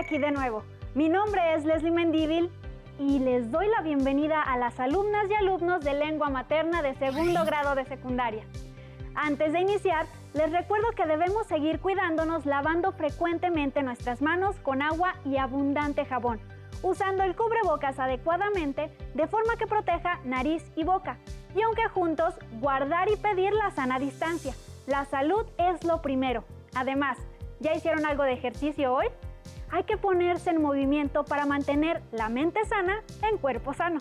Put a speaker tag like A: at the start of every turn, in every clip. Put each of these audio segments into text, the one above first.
A: aquí de nuevo. Mi nombre es Leslie Mendívil y les doy la bienvenida a las alumnas y alumnos de lengua materna de segundo grado de secundaria. Antes de iniciar, les recuerdo que debemos seguir cuidándonos lavando frecuentemente nuestras manos con agua y abundante jabón, usando el cubrebocas adecuadamente de forma que proteja nariz y boca. Y aunque juntos, guardar y pedir la sana distancia. La salud es lo primero. Además, ¿ya hicieron algo de ejercicio hoy? Hay que ponerse en movimiento para mantener la mente sana en cuerpo sano.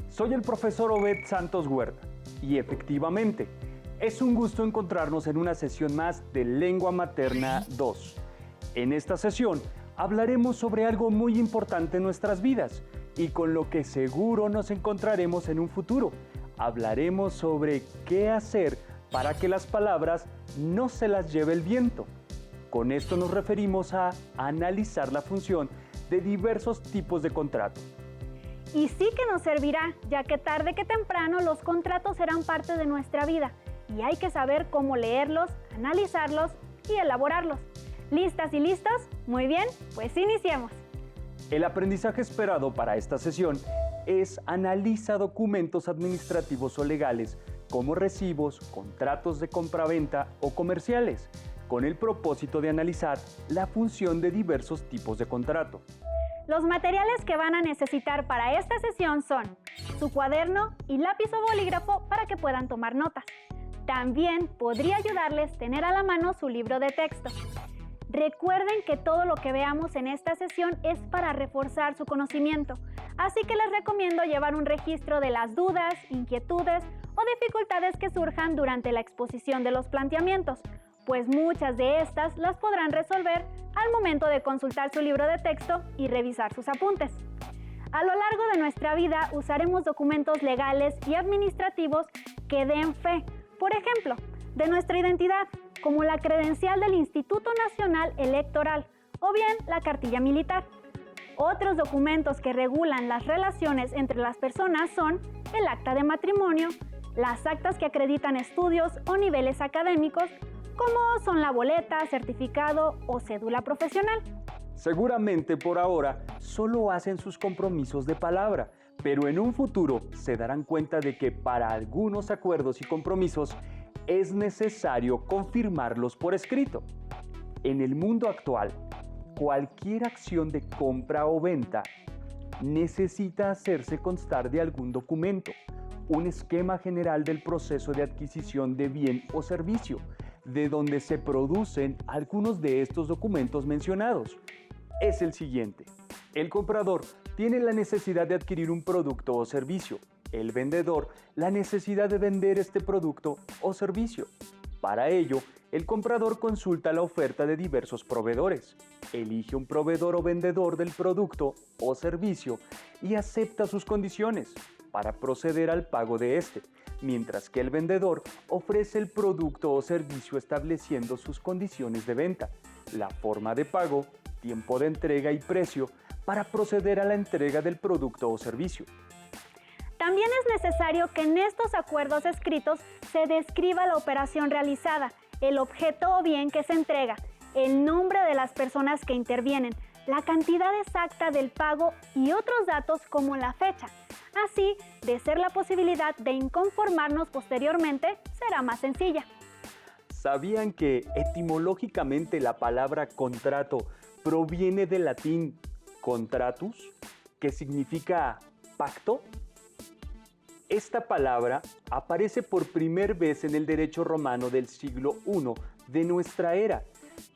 B: Soy el profesor Obed Santos Huerta y efectivamente, es un gusto encontrarnos en una sesión más de Lengua Materna 2. En esta sesión hablaremos sobre algo muy importante en nuestras vidas y con lo que seguro nos encontraremos en un futuro. Hablaremos sobre qué hacer para que las palabras no se las lleve el viento. Con esto nos referimos a analizar la función de diversos tipos de contrato.
A: Y sí que nos servirá, ya que tarde que temprano los contratos serán parte de nuestra vida y hay que saber cómo leerlos, analizarlos y elaborarlos. ¿Listas y listos? Muy bien, pues iniciemos.
B: El aprendizaje esperado para esta sesión es analiza documentos administrativos o legales como recibos, contratos de compraventa o comerciales, con el propósito de analizar la función de diversos tipos de contrato.
A: Los materiales que van a necesitar para esta sesión son su cuaderno y lápiz o bolígrafo para que puedan tomar notas. También podría ayudarles tener a la mano su libro de texto. Recuerden que todo lo que veamos en esta sesión es para reforzar su conocimiento, así que les recomiendo llevar un registro de las dudas, inquietudes o dificultades que surjan durante la exposición de los planteamientos, pues muchas de estas las podrán resolver al momento de consultar su libro de texto y revisar sus apuntes. A lo largo de nuestra vida usaremos documentos legales y administrativos que den fe, por ejemplo, de nuestra identidad, como la credencial del Instituto Nacional Electoral o bien la cartilla militar. Otros documentos que regulan las relaciones entre las personas son el acta de matrimonio, las actas que acreditan estudios o niveles académicos, como son la boleta, certificado o cédula profesional.
B: Seguramente por ahora solo hacen sus compromisos de palabra, pero en un futuro se darán cuenta de que para algunos acuerdos y compromisos es necesario confirmarlos por escrito. En el mundo actual, cualquier acción de compra o venta necesita hacerse constar de algún documento, un esquema general del proceso de adquisición de bien o servicio, de donde se producen algunos de estos documentos mencionados. Es el siguiente. El comprador tiene la necesidad de adquirir un producto o servicio. El vendedor la necesidad de vender este producto o servicio. Para ello, el comprador consulta la oferta de diversos proveedores, elige un proveedor o vendedor del producto o servicio y acepta sus condiciones para proceder al pago de este, mientras que el vendedor ofrece el producto o servicio estableciendo sus condiciones de venta, la forma de pago, tiempo de entrega y precio para proceder a la entrega del producto o servicio.
A: También es necesario que en estos acuerdos escritos se describa la operación realizada, el objeto o bien que se entrega, el nombre de las personas que intervienen, la cantidad exacta del pago y otros datos como la fecha. Así, de ser la posibilidad de inconformarnos posteriormente, será más sencilla.
B: ¿Sabían que etimológicamente la palabra contrato proviene del latín contratus, que significa pacto? Esta palabra aparece por primera vez en el derecho romano del siglo I de nuestra era,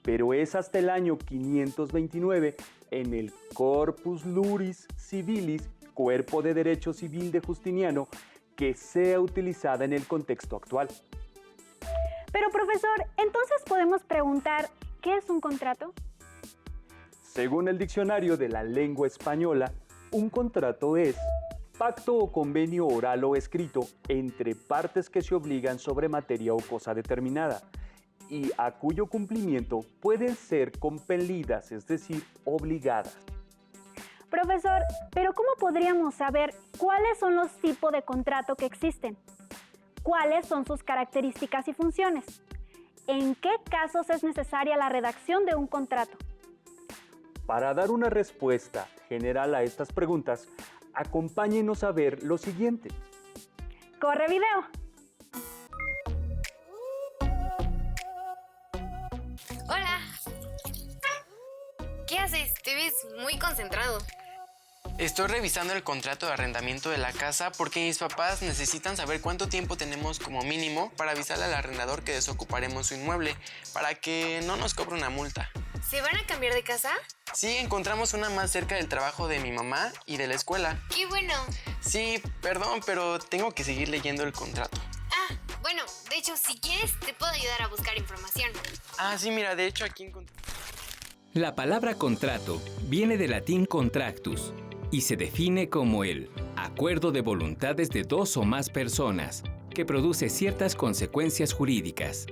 B: pero es hasta el año 529 en el Corpus Juris Civilis, cuerpo de derecho civil de Justiniano, que sea utilizada en el contexto actual.
A: Pero profesor, entonces podemos preguntar, ¿qué es un contrato?
B: Según el diccionario de la lengua española, un contrato es pacto o convenio oral o escrito entre partes que se obligan sobre materia o cosa determinada y a cuyo cumplimiento pueden ser compelidas, es decir, obligadas.
A: Profesor, ¿pero cómo podríamos saber cuáles son los tipos de contrato que existen? ¿Cuáles son sus características y funciones? ¿En qué casos es necesaria la redacción de un contrato?
B: Para dar una respuesta general a estas preguntas, acompáñenos a ver lo siguiente.
A: ¡Corre video!
C: Hola. ¿Qué haces? Te ves muy concentrado.
D: Estoy revisando el contrato de arrendamiento de la casa porque mis papás necesitan saber cuánto tiempo tenemos como mínimo para avisarle al arrendador que desocuparemos su inmueble, para que no nos cobre una multa.
C: ¿Se van a cambiar de casa?
D: Sí, encontramos una más cerca del trabajo de mi mamá y de la escuela.
C: ¡Qué bueno!
D: Sí, perdón, pero tengo que seguir leyendo el contrato.
C: Bueno, de hecho, si quieres, te puedo ayudar a buscar información.
D: Sí, mira, de hecho aquí encontré...
E: La palabra contrato viene del latín contractus y se define como el acuerdo de voluntades de dos o más personas que produce ciertas consecuencias jurídicas,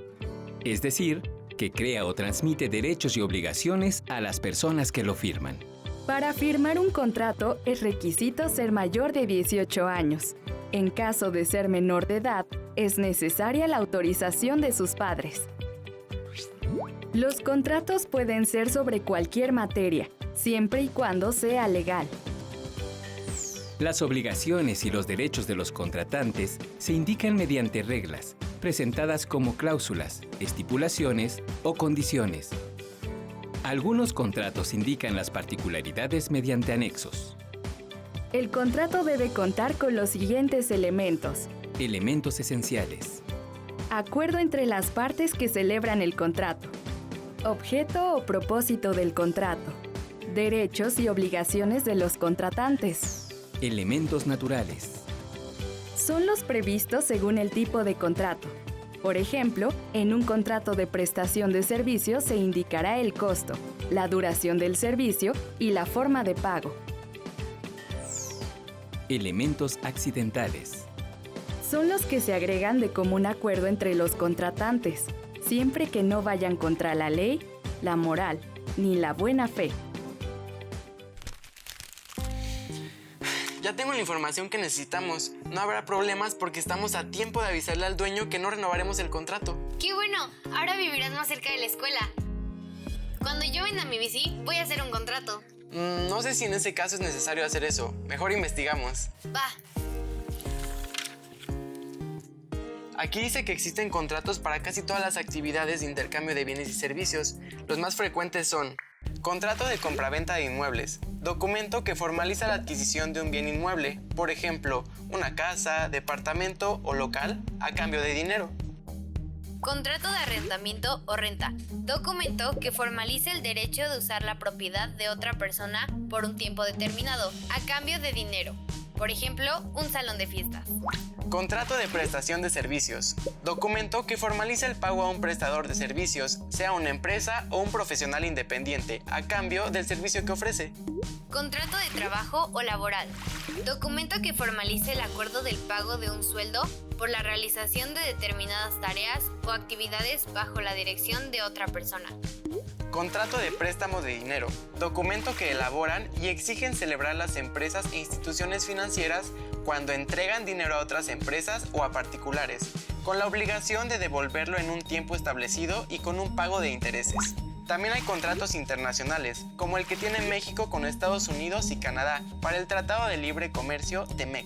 E: es decir, que crea o transmite derechos y obligaciones a las personas que lo firman.
F: Para firmar un contrato es requisito ser mayor de 18 años. En caso de ser menor de edad, es necesaria la autorización de sus padres. Los contratos pueden ser sobre cualquier materia, siempre y cuando sea legal.
E: Las obligaciones y los derechos de los contratantes se indican mediante reglas, presentadas como cláusulas, estipulaciones o condiciones. Algunos contratos indican las particularidades mediante anexos.
F: El contrato debe contar con los siguientes elementos.
E: Elementos esenciales.
F: Acuerdo entre las partes que celebran el contrato. Objeto o propósito del contrato. Derechos y obligaciones de los contratantes.
E: Elementos naturales.
F: Son los previstos según el tipo de contrato. Por ejemplo, en un contrato de prestación de servicios se indicará el costo, la duración del servicio y la forma de pago.
E: Elementos accidentales.
F: Son los que se agregan de común acuerdo entre los contratantes, siempre que no vayan contra la ley, la moral, ni la buena fe.
D: Ya tengo la información que necesitamos. No habrá problemas porque estamos a tiempo de avisarle al dueño que no renovaremos el contrato.
C: ¡Qué bueno! Ahora vivirás más cerca de la escuela. Cuando yo venda mi bici, voy a hacer un contrato.
D: No sé si en ese caso es necesario hacer eso. Mejor investigamos.
C: Va.
D: Aquí dice que existen contratos para casi todas las actividades de intercambio de bienes y servicios. Los más frecuentes son: contrato de compraventa de inmuebles, documento que formaliza la adquisición de un bien inmueble, por ejemplo, una casa, departamento o local, a cambio de dinero.
C: Contrato de arrendamiento o renta, documento que formalice el derecho de usar la propiedad de otra persona por un tiempo determinado, a cambio de dinero. Por ejemplo, un salón de fiestas.
D: Contrato de prestación de servicios, documento que formaliza el pago a un prestador de servicios, sea una empresa o un profesional independiente, a cambio del servicio que ofrece.
C: Contrato de trabajo o laboral, documento que formalice el acuerdo del pago de un sueldo por la realización de determinadas tareas o actividades bajo la dirección de otra persona.
D: Contrato de préstamo de dinero, documento que elaboran y exigen celebrar las empresas e instituciones financieras cuando entregan dinero a otras empresas o a particulares, con la obligación de devolverlo en un tiempo establecido y con un pago de intereses. También hay contratos internacionales, como el que tiene México con Estados Unidos y Canadá para el Tratado de Libre Comercio TEMEC.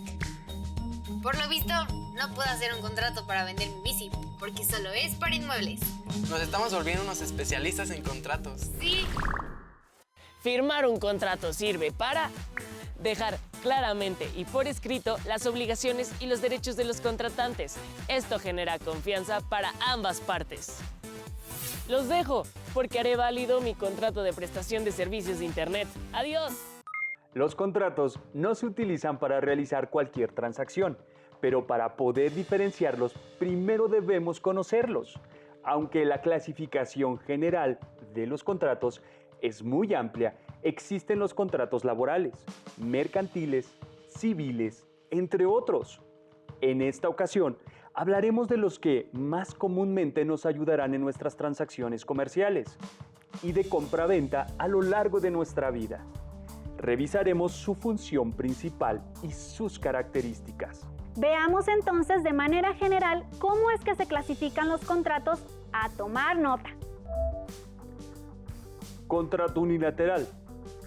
C: Por lo visto, no puedo hacer un contrato para vender mi bici, porque solo es para inmuebles.
D: Nos estamos volviendo unos especialistas en contratos.
C: Sí.
G: Firmar un contrato sirve para dejar claramente y por escrito las obligaciones y los derechos de los contratantes. Esto genera confianza para ambas partes. Los dejo, porque haré válido mi contrato de prestación de servicios de Internet. ¡Adiós!
B: Los contratos no se utilizan para realizar cualquier transacción, pero para poder diferenciarlos, primero debemos conocerlos. Aunque la clasificación general de los contratos es muy amplia, existen los contratos laborales, mercantiles, civiles, entre otros. En esta ocasión, hablaremos de los que más comúnmente nos ayudarán en nuestras transacciones comerciales y de compra-venta a lo largo de nuestra vida. Revisaremos su función principal y sus características.
A: Veamos entonces de manera general cómo es que se clasifican los contratos a tomar nota.
B: Contrato unilateral.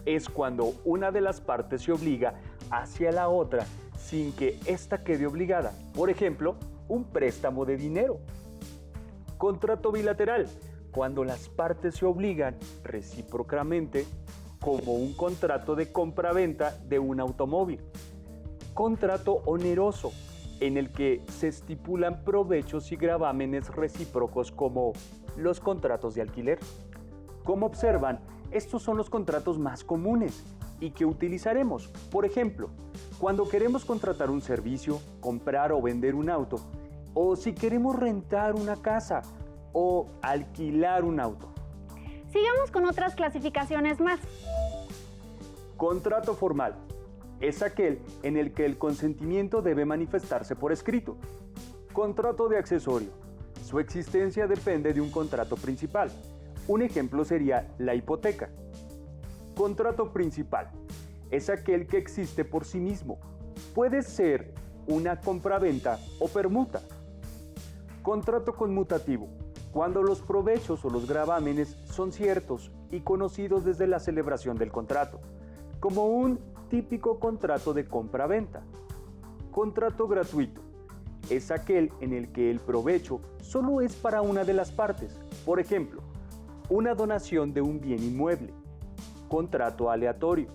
B: es cuando una de las partes se obliga hacia la otra sin que ésta quede obligada. Por ejemplo, un préstamo de dinero. Contrato bilateral, cuando las partes se obligan recíprocamente, como un contrato de compra-venta de un automóvil. Contrato oneroso, en el que se estipulan provechos y gravámenes recíprocos como los contratos de alquiler. Como observan, estos son los contratos más comunes y que utilizaremos. Por ejemplo, cuando queremos contratar un servicio, comprar o vender un auto, o si queremos rentar una casa o alquilar un auto.
A: Sigamos con otras clasificaciones más.
B: Contrato formal es aquel en el que el consentimiento debe manifestarse por escrito. Contrato de accesorio. Su existencia depende de un contrato principal. Un ejemplo sería la hipoteca. Contrato principal es aquel que existe por sí mismo. Puede ser una compraventa o permuta. Contrato conmutativo, cuando los provechos o los gravámenes son ciertos y conocidos desde la celebración del contrato, como un típico contrato de compra-venta. Contrato gratuito es aquel en el que el provecho solo es para una de las partes, por ejemplo, una donación de un bien inmueble. Contrato aleatorio,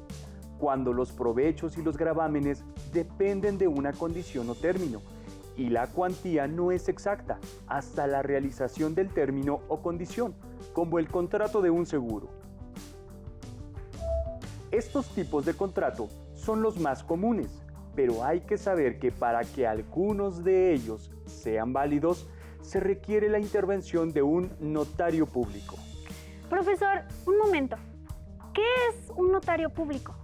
B: cuando los provechos y los gravámenes dependen de una condición o término, y la cuantía no es exacta hasta la realización del término o condición, como el contrato de un seguro. Estos tipos de contrato son los más comunes, pero hay que saber que para que algunos de ellos sean válidos, se requiere la intervención de un notario público.
A: Profesor, un momento. ¿Qué es un notario público?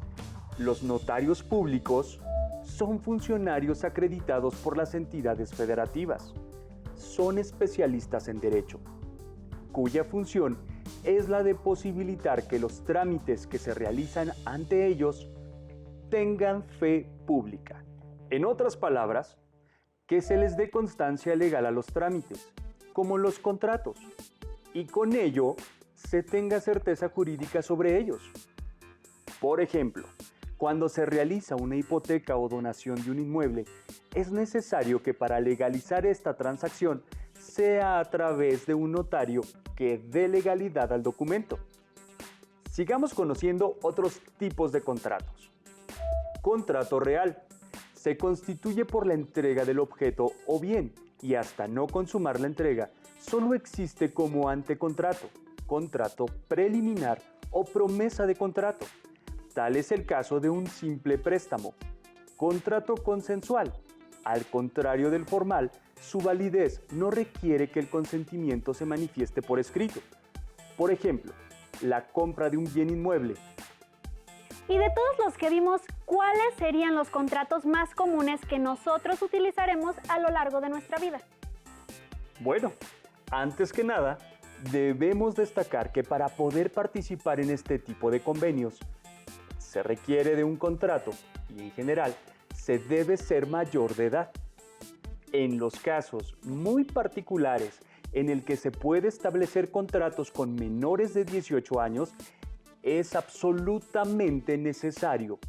B: Los notarios públicos son funcionarios acreditados por las entidades federativas. Son especialistas en derecho, cuya función es la de posibilitar que los trámites que se realizan ante ellos tengan fe pública. En otras palabras, que se les dé constancia legal a los trámites, como los contratos, y con ello se tenga certeza jurídica sobre ellos. Por ejemplo, cuando se realiza una hipoteca o donación de un inmueble, es necesario que para legalizar esta transacción sea a través de un notario que dé legalidad al documento. Sigamos conociendo otros tipos de contratos. Contrato real. Se constituye por la entrega del objeto o bien, y hasta no consumar la entrega, solo existe como antecontrato, contrato preliminar o promesa de contrato. Tal es el caso de un simple préstamo. Contrato consensual. Al contrario del formal, su validez no requiere que el consentimiento se manifieste por escrito. Por ejemplo, la compra de un bien inmueble.
A: Y de todos los que vimos, ¿cuáles serían los contratos más comunes que nosotros utilizaremos a lo largo de nuestra vida?
B: Bueno, antes que nada, debemos destacar que para poder participar en este tipo de convenios, se requiere de un contrato y en general se debe ser mayor de edad. En los casos muy particulares en el que se puede establecer contratos con menores de 18 años, es absolutamente necesario,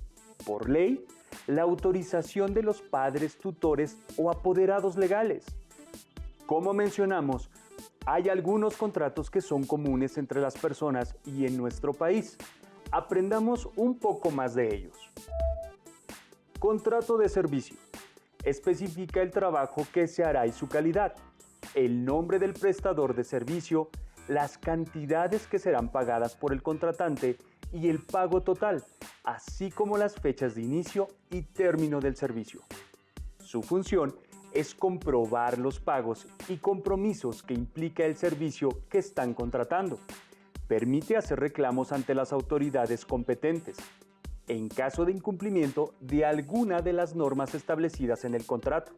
B: por ley, la autorización de los padres, tutores o apoderados legales. Como mencionamos, hay algunos contratos que son comunes entre las personas y en nuestro país. Aprendamos un poco más de ellos. Contrato de servicio. Especifica el trabajo que se hará y su calidad, el nombre del prestador de servicio, las cantidades que serán pagadas por el contratante y el pago total, así como las fechas de inicio y término del servicio. Su función es comprobar los pagos y compromisos que implica el servicio que están contratando. Permite hacer reclamos ante las autoridades competentes, en caso de incumplimiento de alguna de las normas establecidas en el contrato.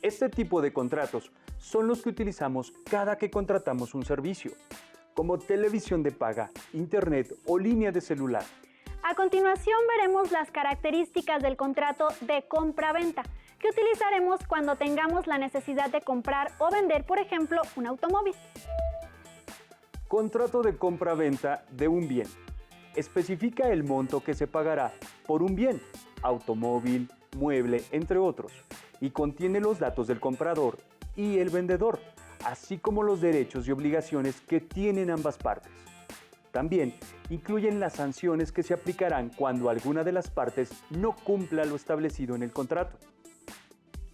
B: Este tipo de contratos son los que utilizamos cada que contratamos un servicio, como televisión de paga, internet o línea de celular.
A: A continuación veremos las características del contrato de compra-venta, que utilizaremos cuando tengamos la necesidad de comprar o vender, por ejemplo, un automóvil.
B: Contrato de compra-venta de un bien. especifica el monto que se pagará por un bien, automóvil, mueble, entre otros, y contiene los datos del comprador y el vendedor, así como los derechos y obligaciones que tienen ambas partes. También incluyen las sanciones que se aplicarán cuando alguna de las partes no cumpla lo establecido en el contrato.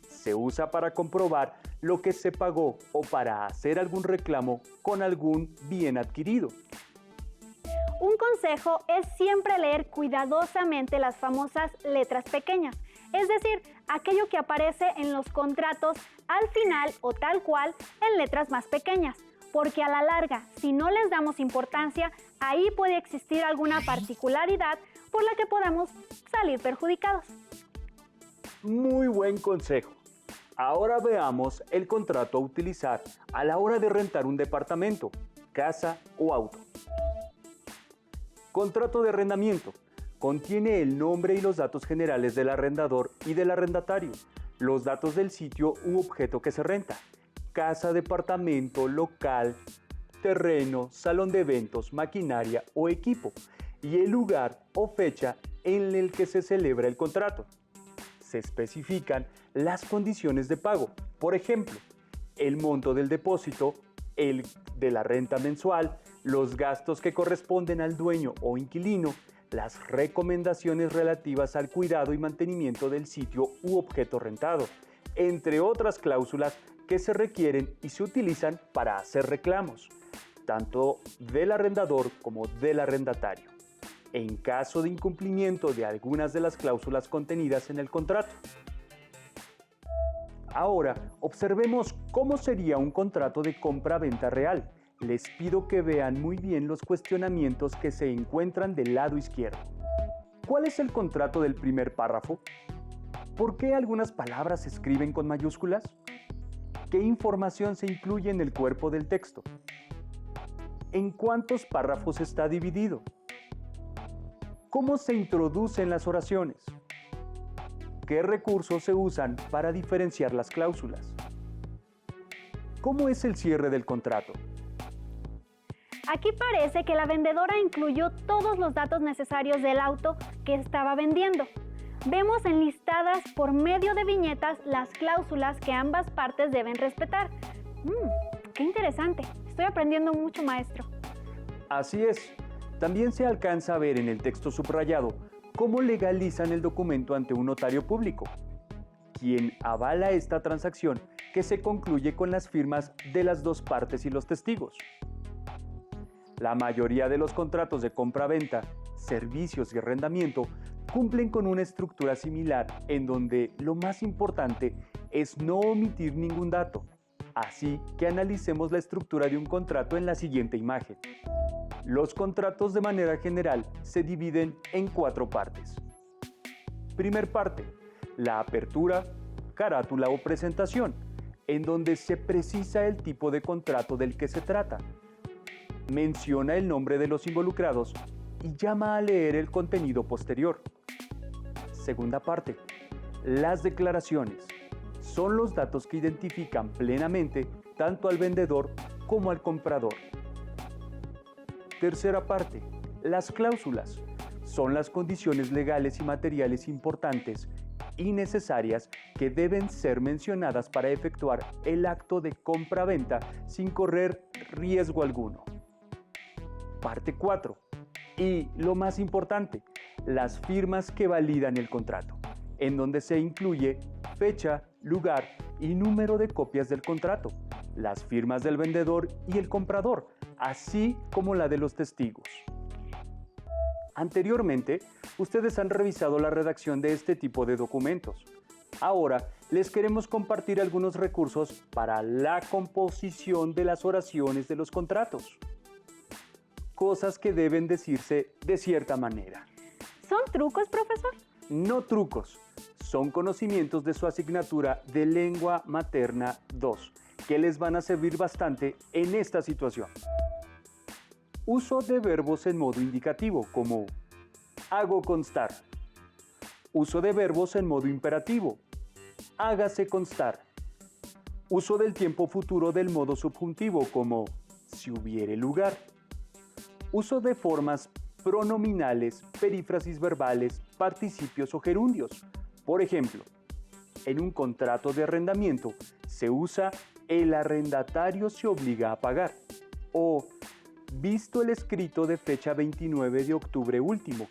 B: Se usa para comprobar lo que se pagó o para hacer algún reclamo con algún bien adquirido.
A: Un consejo es siempre leer cuidadosamente las famosas letras pequeñas, es decir, aquello que aparece en los contratos al final o tal cual en letras más pequeñas, porque a la larga, si no les damos importancia, ahí puede existir alguna particularidad por la que podamos salir perjudicados.
B: Muy buen consejo. Ahora veamos el contrato a utilizar a la hora de rentar un departamento, casa o auto. Contrato de arrendamiento. Contiene el nombre y los datos generales del arrendador y del arrendatario, los datos del sitio u objeto que se renta, casa, departamento, local, terreno, salón de eventos, maquinaria o equipo, y el lugar o fecha en el que se celebra el contrato. Se especifican las condiciones de pago, por ejemplo, el monto del depósito, el de la renta mensual, los gastos que corresponden al dueño o inquilino, las recomendaciones relativas al cuidado y mantenimiento del sitio u objeto rentado, entre otras cláusulas que se requieren y se utilizan para hacer reclamos, tanto del arrendador como del arrendatario, en caso de incumplimiento de algunas de las cláusulas contenidas en el contrato. Ahora, observemos cómo sería un contrato de compra-venta real. Les pido que vean muy bien los cuestionamientos que se encuentran del lado izquierdo. ¿Cuál es el contrato del primer párrafo? ¿Por qué algunas palabras se escriben con mayúsculas? ¿Qué información se incluye en el cuerpo del texto? ¿En cuántos párrafos está dividido? ¿Cómo se introducen las oraciones? ¿Qué recursos se usan para diferenciar las cláusulas? ¿Cómo es el cierre del contrato?
A: Aquí parece que la vendedora incluyó todos los datos necesarios del auto que estaba vendiendo. Vemos enlistadas por medio de viñetas las cláusulas que ambas partes deben respetar. ¡Qué interesante! Estoy aprendiendo mucho, maestro.
B: Así es. También se alcanza a ver en el texto subrayado cómo legalizan el documento ante un notario público, quien avala esta transacción que se concluye con las firmas de las dos partes y los testigos. La mayoría de los contratos de compra-venta, servicios y arrendamiento cumplen con una estructura similar en donde lo más importante es no omitir ningún dato. Así que analicemos la estructura de un contrato en la siguiente imagen. Los contratos de manera general se dividen en 4 partes. Primer parte, la apertura, carátula o presentación, en donde se precisa el tipo de contrato del que se trata. Menciona el nombre de los involucrados y llama a leer el contenido posterior. Segunda parte, las declaraciones. Son los datos que identifican plenamente tanto al vendedor como al comprador. Tercera parte, las cláusulas. Son las condiciones legales y materiales importantes y necesarias que deben ser mencionadas para efectuar el acto de compra-venta sin correr riesgo alguno. Parte 4. Y lo más importante, las firmas que validan el contrato, en donde se incluye fecha, lugar y número de copias del contrato, las firmas del vendedor y el comprador, así como la de los testigos. Anteriormente, ustedes han revisado la redacción de este tipo de documentos. Ahora, les queremos compartir algunos recursos para la composición de las oraciones de los contratos. Cosas que deben decirse de cierta manera.
A: ¿Son trucos, profesor?
B: No trucos, son conocimientos de su asignatura de Lengua Materna 2, que les van a servir bastante en esta situación. Uso de verbos en modo indicativo, como hago constar. Uso de verbos en modo imperativo, hágase constar. Uso del tiempo futuro del modo subjuntivo, como si hubiere lugar. Uso de formas pronominales, perífrasis verbales, participios o gerundios. Por ejemplo, en un contrato de arrendamiento se usa el arrendatario se obliga a pagar o visto el escrito de fecha 29 de octubre último.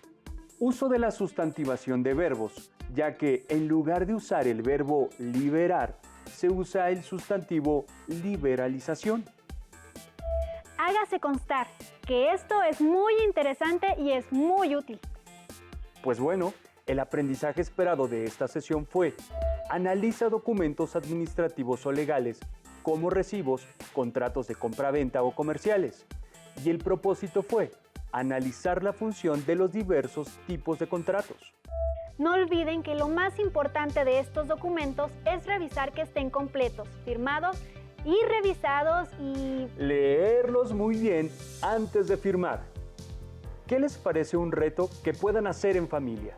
B: Uso de la sustantivación de verbos, ya que en lugar de usar el verbo liberar, se usa el sustantivo liberalización.
A: Hágase constar que esto es muy interesante y es muy útil.
B: Pues bueno, el aprendizaje esperado de esta sesión fue: analiza documentos administrativos o legales como recibos, contratos de compraventa o comerciales. Y el propósito fue analizar la función de los diversos tipos de contratos.
A: No olviden que lo más importante de estos documentos es revisar que estén completos, firmados y revisados y
B: leerlos muy bien antes de firmar. ¿Qué les parece un reto que puedan hacer en familia?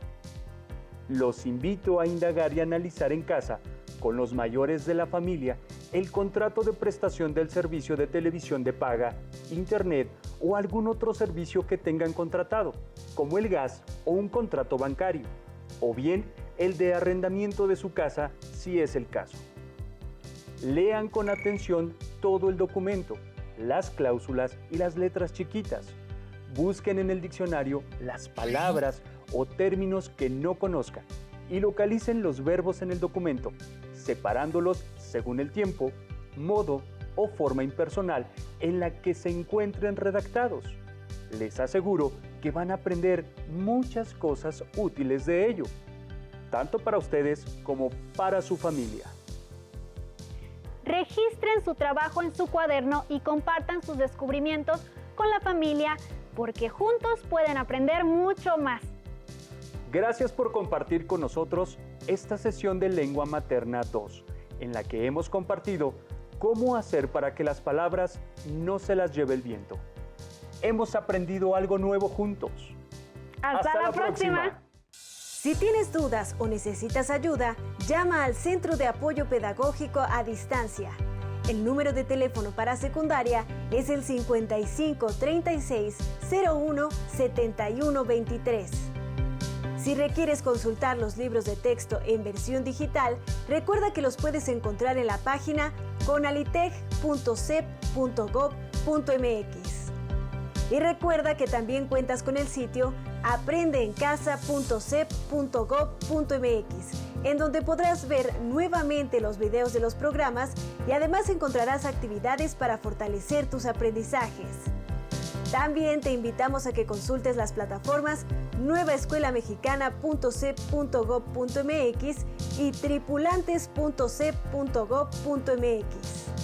B: Los invito a indagar y analizar en casa, con los mayores de la familia, el contrato de prestación del servicio de televisión de paga, internet o algún otro servicio que tengan contratado, como el gas o un contrato bancario, o bien el de arrendamiento de su casa si es el caso. Lean con atención todo el documento, las cláusulas y las letras chiquitas. Busquen en el diccionario las palabras o términos que no conozcan y localicen los verbos en el documento, separándolos según el tiempo, modo o forma impersonal en la que se encuentren redactados. Les aseguro que van a aprender muchas cosas útiles de ello, tanto para ustedes como para su familia.
A: registren su trabajo en su cuaderno y compartan sus descubrimientos con la familia, porque juntos pueden aprender mucho más.
B: Gracias por compartir con nosotros esta sesión de Lengua Materna 2, en la que hemos compartido cómo hacer para que las palabras no se las lleve el viento. Hemos aprendido algo nuevo juntos.
A: ¡Hasta la próxima!
H: Si tienes dudas o necesitas ayuda, llama al Centro de Apoyo Pedagógico a Distancia. El número de teléfono para secundaria es el 55 36 01 71 23. Si requieres consultar los libros de texto en versión digital, recuerda que los puedes encontrar en la página conalitech.cep.gov.mx. Y recuerda que también cuentas con el sitio aprendeencasa.cep.gov.mx, en donde podrás ver nuevamente los videos de los programas y además encontrarás actividades para fortalecer tus aprendizajes. También te invitamos a que consultes las plataformas nuevaescuelamexicana.cep.gov.mx y tripulantes.cep.gov.mx.